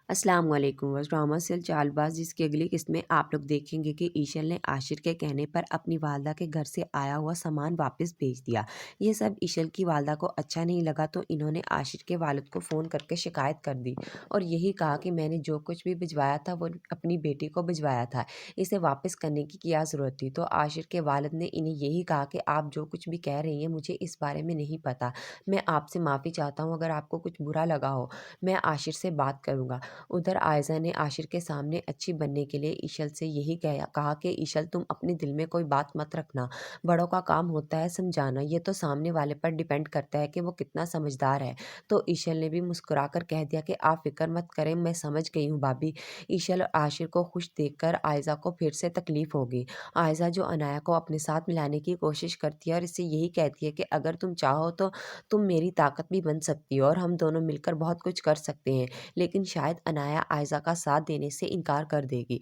अस्सलाम वालेकुम। बस ड्रामा सीरियल चालबाज़ जिसकी अगली किस्त में आप लोग देखेंगे कि ईशल ने आशिर के कहने पर अपनी वालदा के घर से आया हुआ सामान वापस भेज दिया। ये सब ईशल की वालदा को अच्छा नहीं लगा तो इन्होंने आशिर के वालिद को फ़ोन करके शिकायत कर दी और यही कहा कि मैंने जो कुछ भी भिजवाया था वो अपनी बेटी को भिजवाया था, इसे वापस करने की क्या ज़रूरत थी। तो आशिर के वालिद ने इन्हें यही कहा कि आप जो कुछ भी कह रही हैं मुझे इस बारे में नहीं पता, मैं आपसे माफ़ी चाहता हूँ, अगर आपको कुछ बुरा लगा हो मैं आशिर से बात करूँगा। उधर आयज़ा ने आशिर के सामने अच्छी बनने के लिए ईशल से यही कहा कि ईशल तुम अपने दिल में कोई बात मत रखना, बड़ों का काम होता है समझाना, ये तो सामने वाले पर डिपेंड करता है कि वो कितना समझदार है। तो ईशल ने भी मुस्कुराकर कह दिया कि आप फिक्र मत करें, मैं समझ गई हूँ भाभी। ईशल और आशिर को खुश देखकर आयज़ा को फिर से तकलीफ होगी। आयज़ा जो अनाया को अपने साथ मिलाने की कोशिश करती है और इससे यही कहती है कि अगर तुम चाहो तो तुम मेरी ताकत भी बन सकती हो और हम दोनों मिलकर बहुत कुछ कर सकते हैं। लेकिन शायद अनाया आयज़ा का साथ देने से इनकार कर देगी।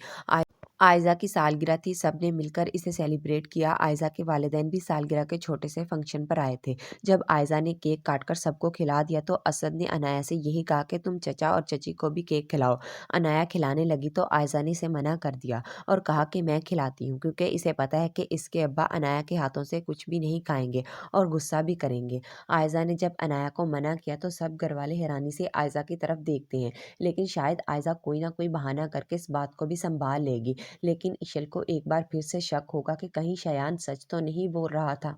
आयज़ा की सालगिरह थी, सबने मिलकर इसे सेलिब्रेट किया। आयज़ा के वालिदैन भी सालगिरह के छोटे से फंक्शन पर आए थे। जब आयज़ा ने केक काटकर सबको खिला दिया तो असद ने अनाया से यही कहा कि तुम चचा और चची को भी केक खिलाओ। अनाया खिलाने लगी तो आयज़ा ने इसे मना कर दिया और कहा कि मैं खिलाती हूँ, क्योंकि इसे पता है कि इसके अब्बा अनाया के हाथों से कुछ भी नहीं खाएंगे और गुस्सा भी करेंगे। आयज़ा ने जब अनाया को मना किया तो सब घरवाले हैरानी से आयज़ा की तरफ देखते हैं, लेकिन शायद आयज़ा कोई ना कोई बहाना करके इस बात को भी संभाल लेगी। लेकिन इशल को एक बार फिर से शक होगा कि कहीं शयान सच तो नहीं बोल रहा था।